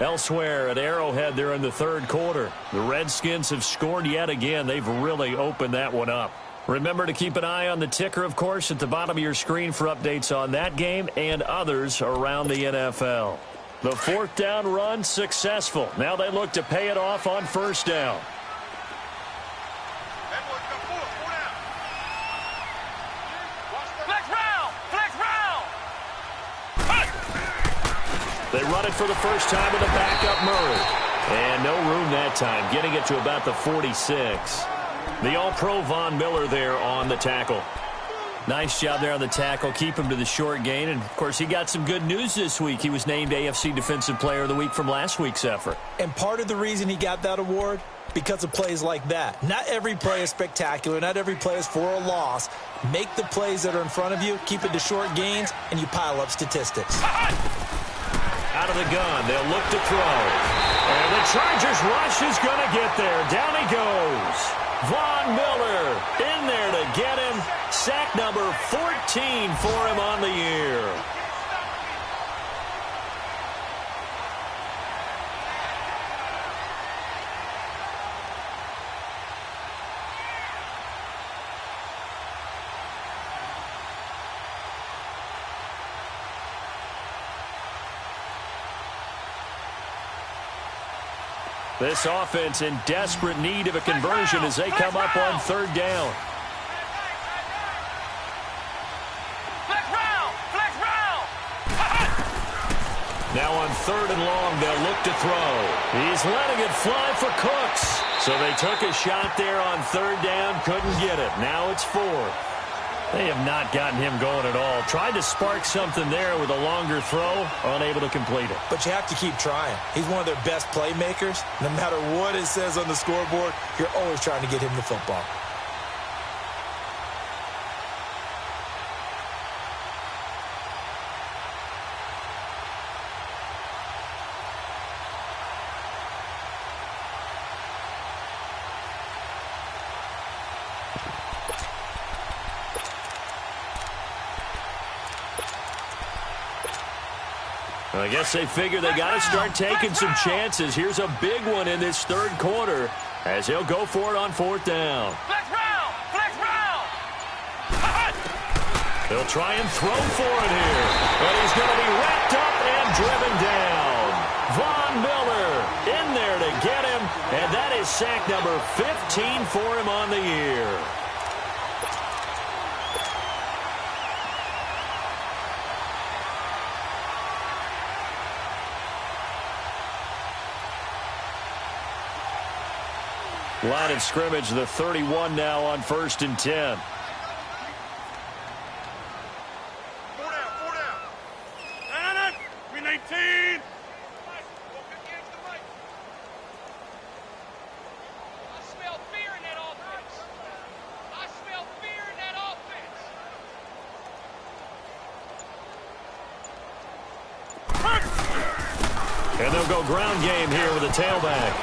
Elsewhere at Arrowhead, they're in the third quarter. The Redskins have scored yet again. They've really opened that one up. Remember to keep an eye on the ticker, of course, at the bottom of your screen for updates on that game and others around the NFL. The 4th down run successful. Now they look to pay it off on first down. They run it for the first time with a backup Murray. And no room that time, getting it to about the 46. The All-Pro Von Miller there on the tackle. Nice job there on the tackle. Keep him to the short gain. And, of course, he got some good news this week. He was named AFC Defensive Player of the Week from last week's effort. And part of the reason he got that award, because of plays like that. Not every play is spectacular. Not every play is for a loss. Make the plays that are in front of you, keep it to short gains, and you pile up statistics. Out of the gun, they'll look to throw. And the Chargers rush is going to get there. Down he goes. Von Miller in there to get him. Sack number 14 for him on the year. This offense in desperate need of a conversion as they come up on third down. Now on 3rd and long, they'll look to throw. He's letting it fly for Cooks. So they took a shot there on 3rd down, couldn't get it. Now it's 4th. They have not gotten him going at all. Tried to spark something there with a longer throw, unable to complete it. But you have to keep trying. He's one of their best playmakers. No matter what it says on the scoreboard, you're always trying to get him the football. I guess they figure they got to start taking some chances. Here's a big one in this third quarter as he'll go for it on 4th down. He'll try and throw for it here, but he's going to be wrapped up and driven down. Von Miller in there to get him, and that is sack number 15 for him on the year. Line of scrimmage, the 31 now on 1st and 10. And they'll go ground game here with a tailback.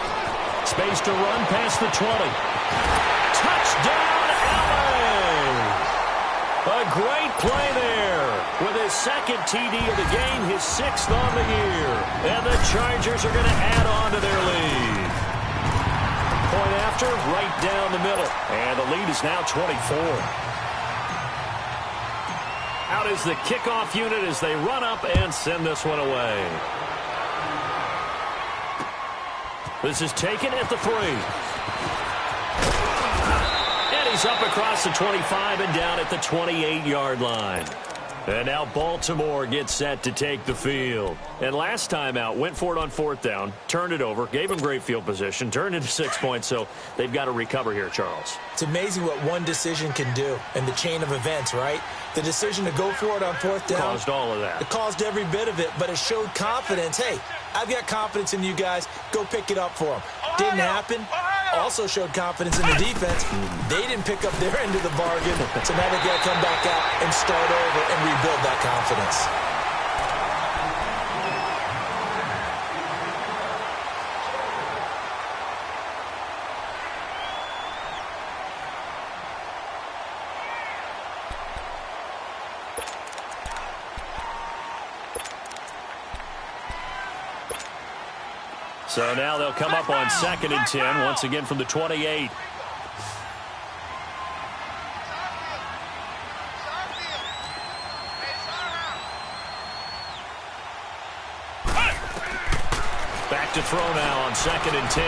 Space to run past the 20. Touchdown, LA! A great play there with his second TD of the game, his 6th on the year. And the Chargers are going to add on to their lead. Point after, right down the middle. And the lead is now 24. Out is the kickoff unit as they run up and send this one away. This is taken at the 3. And he's up across the 25 and down at the 28-yard line. And now Baltimore gets set to take the field. And last time out, went for it on 4th down, turned it over, gave them great field position, turned into 6 points, so they've got to recover here, Charles. It's amazing what one decision can do in the chain of events, right? The decision to go for it on 4th down. Caused all of that. It caused every bit of it, but it showed confidence. Hey, I've got confidence in you guys. Go pick it up for them. Didn't happen. Also showed confidence in the defense. They didn't pick up their end of the bargain, so now they got to come back out and start over and rebuild that confidence. So now they'll come up on 2nd and 10, once again from the 28. Back to throw now on 2nd and 10.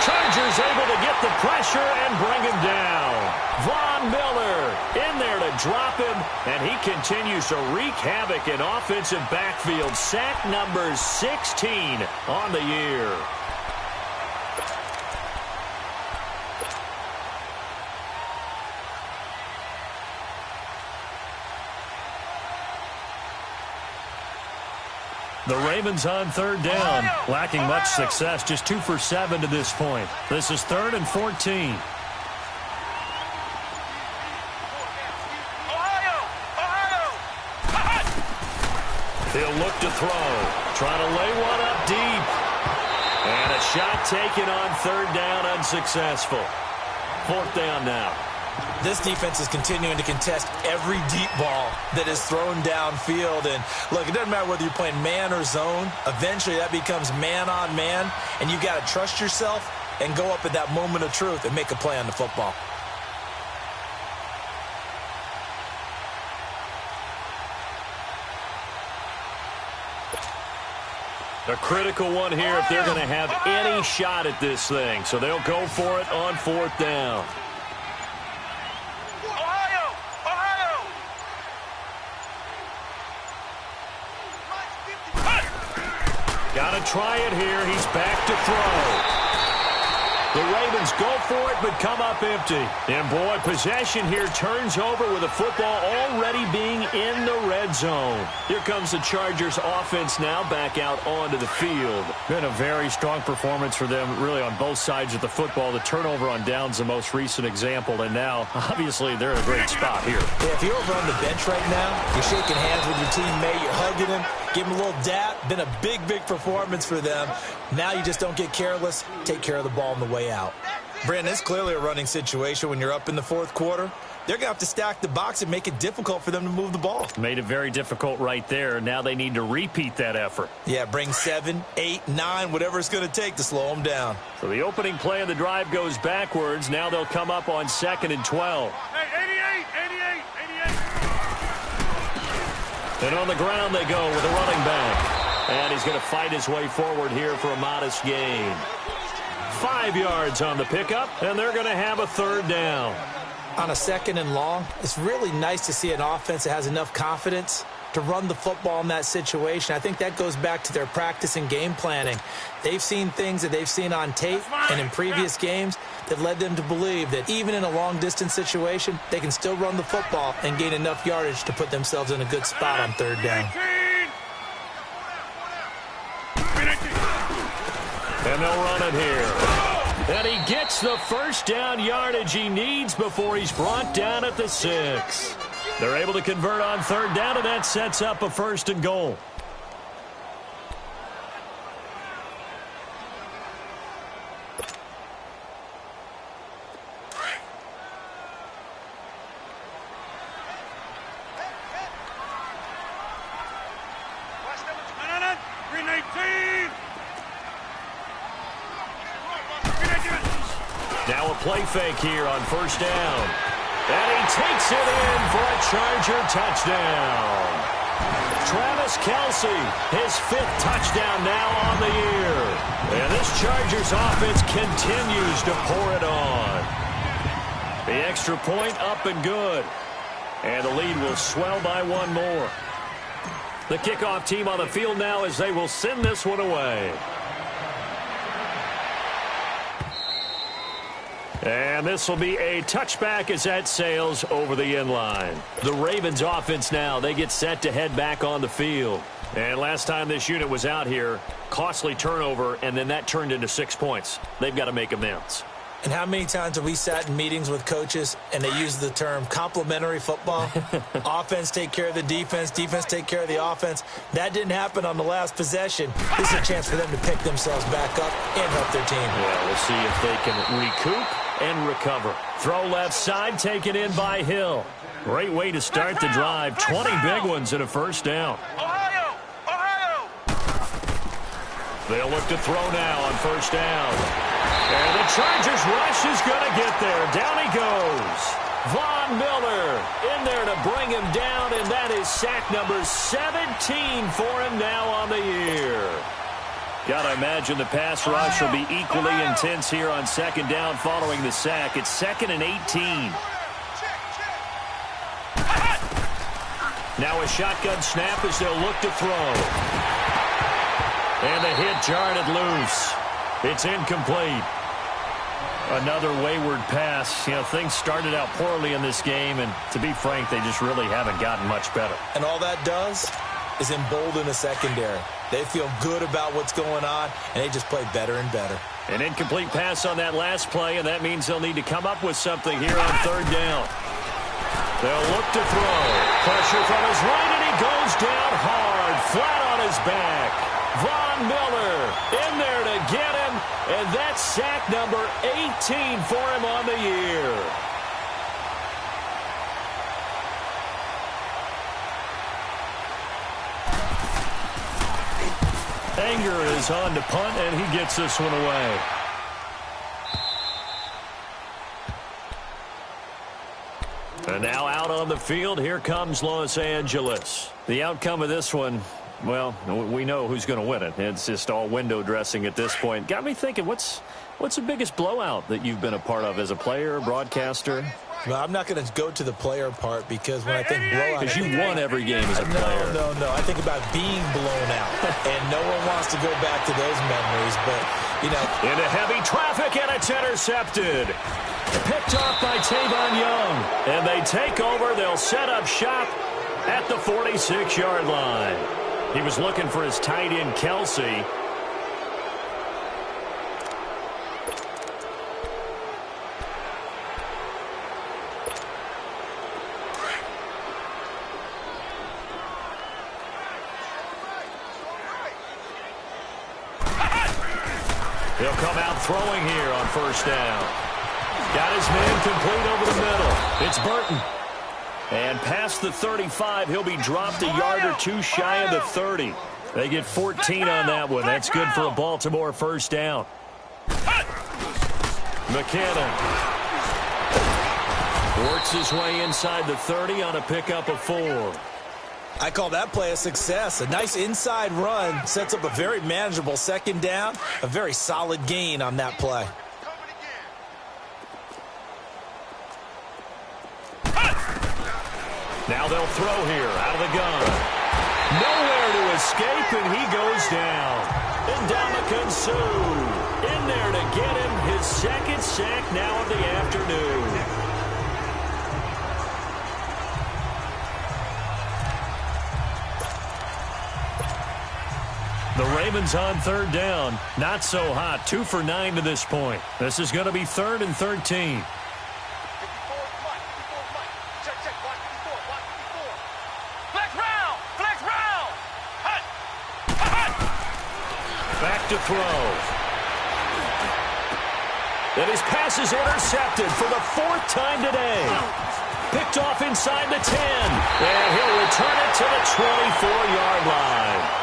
Chargers able to get the pressure and bring him down. Von Miller in there to drop him, and he continues to wreak havoc in offensive backfield. Sack number 16 on the year. The Ravens on 3rd down, lacking much success, just 2 for 7 to this point. This is 3rd and 14. He'll look to throw, trying to lay one up deep. And a shot taken on 3rd down, unsuccessful. 4th down now. This defense is continuing to contest every deep ball that is thrown downfield. And, look, it doesn't matter whether you're playing man or zone. Eventually, that becomes man-on-man, and you've got to trust yourself and go up at that moment of truth and make a play on the football. A critical one here if they're going to have any shot at this thing. So they'll go for it on 4th down. Got to try it here. He's back to throw. The Ravens go for it, but come up empty. And, boy, possession here turns over with the football already being in the red zone. Here comes the Chargers offense now back out onto the field. Been a very strong performance for them, really, on both sides of the football. The turnover on downs the most recent example, and now, obviously, they're in a great spot here. Yeah, if you're over on the bench right now, you're shaking hands with your teammate, you're hugging him, give him a little dap. Been a big, big performance for them. Now you just don't get careless. Take care of the ball on the way out. Brandon, it's clearly a running situation when you're up in the 4th quarter. They're going to have to stack the box and make it difficult for them to move the ball. Made it very difficult right there. Now they need to repeat that effort. Yeah, bring 7, 8, 9, whatever it's going to take to slow them down. So the opening play of the drive goes backwards. Now they'll come up on 2nd and 12. Hey, 88. And on the ground they go with a running back. And he's going to fight his way forward here for a modest gain. 5 yards on the pickup, and they're going to have a 3rd down. On a 2nd and long, it's really nice to see an offense that has enough confidence to run the football in that situation. I think that goes back to their practice and game planning. They've seen things that they've seen on tape and in previous games that led them to believe that even in a long-distance situation, they can still run the football and gain enough yardage to put themselves in a good spot on 3rd down. And they'll run it here. And he gets the 1st down yardage he needs before he's brought down at the 6. They're able to convert on 3rd down, and that sets up a 1st and goal. a play fake here on first down. And he takes it in for a Charger touchdown. Travis Kelce, his 5th touchdown now on the year. And this Chargers offense continues to pour it on. The extra point up and good. And the lead will swell by one more. The kickoff team on the field now as they will send this one away. And this will be a touchback as that sails over the end line. The Ravens offense now, they get set to head back on the field. And last time this unit was out here, costly turnover, and then that turned into 6 points. They've got to make amends. And how many times have we sat in meetings with coaches and they use the term complementary football? Offense take care of the defense, defense take care of the offense. That didn't happen on the last possession. This is a chance for them to pick themselves back up and help their team. Well, we'll see if they can recoup and recover. Throw left side, taken in by Hill. Great way to start the drive. 20 big ones and a first down. Ohio! Ohio! They'll look to throw now on first down. And the Chargers rush is going to get there. Down he goes. Von Miller in there to bring him down, and that is sack number 17 for him now on the year. Got to imagine the pass rush will be equally intense here on second down following the sack. It's 2nd and 18. Now a shotgun snap as they'll look to throw. And the hit jarred it loose. It's incomplete. Another wayward pass. You know, things started out poorly in this game, and to be frank, they just really haven't gotten much better. And all that does is embolden the secondary. They feel good about what's going on, and they just play better and better. An incomplete pass on that last play, and that means they'll need to come up with something here on third down. They'll look to throw. Pressure from his right, and he goes down hard, flat on his back. Von Miller in there to get him, and that's sack number 18 for him on the year. Anger is on to punt, and he gets this one away. And now out on the field, here comes Los Angeles. The outcome of this one, well, we know who's going to win it. It's just all window dressing at this point. Got me thinking, what's the biggest blowout that you've been a part of as a player, broadcaster? Well, I'm not going to go to the player part because when I think blowout... Because you won every game as a player. No. I think about being blown out. And no one wants to go back to those memories, but, you know... Into heavy traffic, and it's intercepted. Picked off by Tavon Young. And they take over. They'll set up shop at the 46-yard line. He was looking for his tight end, Kelce. He'll come out throwing here on first down. Got his man complete over the middle. It's Burton. And past the 35, he'll be dropped a yard or two shy of the 30. They get 14 on that one. That's good for a Baltimore first down. McKinnon works his way inside the 30 on a pickup of 4. I call that play a success. A nice inside run sets up a very manageable second down. A very solid gain on that play. Now they'll throw here out of the gun. Nowhere to escape, and he goes down. Ndamukong Suh in there to get him his second sack now of the afternoon. The Ravens on third down. Not so hot. 2 for 9 to this point. This is going to be 3rd and 13. Back to throw. And his pass is intercepted for the 4th time today. Picked off inside the 10. And he'll return it to the 24-yard line.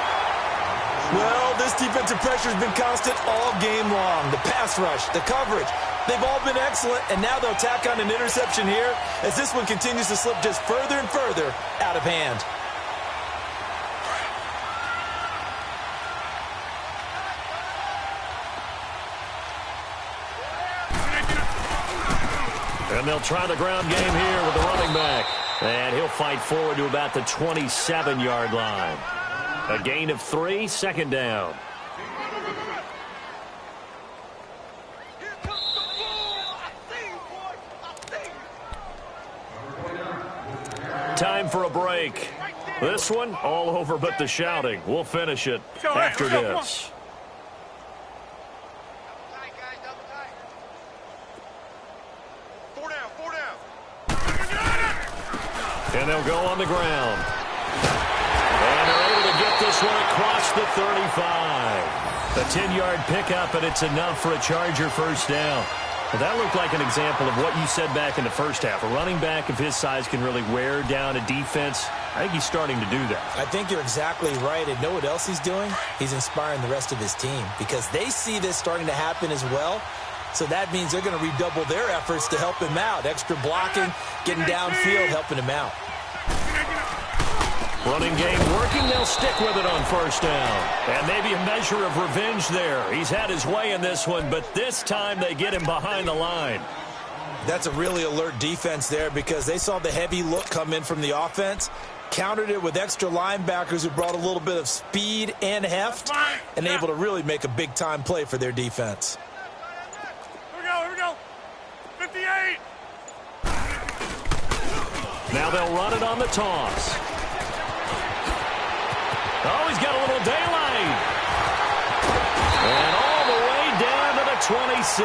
Well, this defensive pressure has been constant all game long. The pass rush, the coverage, They've all been excellent, and now they'll tack on an interception here as this one continues to slip just further and further out of hand. And they'll try the ground game here with the running back. And he'll fight forward to about the 27-yard line. A gain of 3, second down. Time for a break. This one, all over but the shouting. We'll finish it after this. And they'll go on the ground. And they're able to get this one across the 35. A 10-yard pickup, and it's enough for a Charger first down. Well, that looked like an example of what you said back in the first half. A running back of his size can really wear down a defense. I think he's starting to do that. I think you're exactly right. And know what else he's doing? He's inspiring the rest of his team because they see this starting to happen as well. So that means they're going to redouble their efforts to help him out. Extra blocking, getting downfield, helping him out. Running game working. They'll stick with it on first down. And maybe a measure of revenge there. He's had his way in this one, but this time they get him behind the line. That's a really alert defense there because they saw the heavy look come in from the offense, countered it with extra linebackers who brought a little bit of speed and heft, and able to really make a big-time play for their defense. Here we go. 58. Now they'll run it on the toss. Oh, he's got a little daylight. And all the way down to the 26.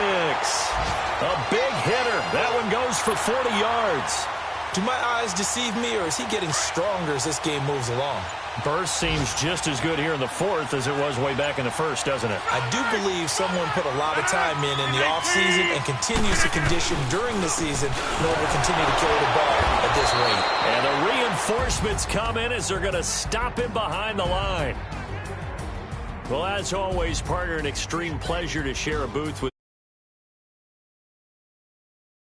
A big hitter. That one goes for 40 yards. Do my eyes deceive me, or is he getting stronger as this game moves along? Burst seems just as good here in the fourth as it was way back in the first, doesn't it? I do believe someone put a lot of time in the offseason and continues to condition during the season in order to continue to carry the ball at this rate. And the reinforcements come in as they're going to stop him behind the line. Well, as always, partner, an extreme pleasure to share a booth with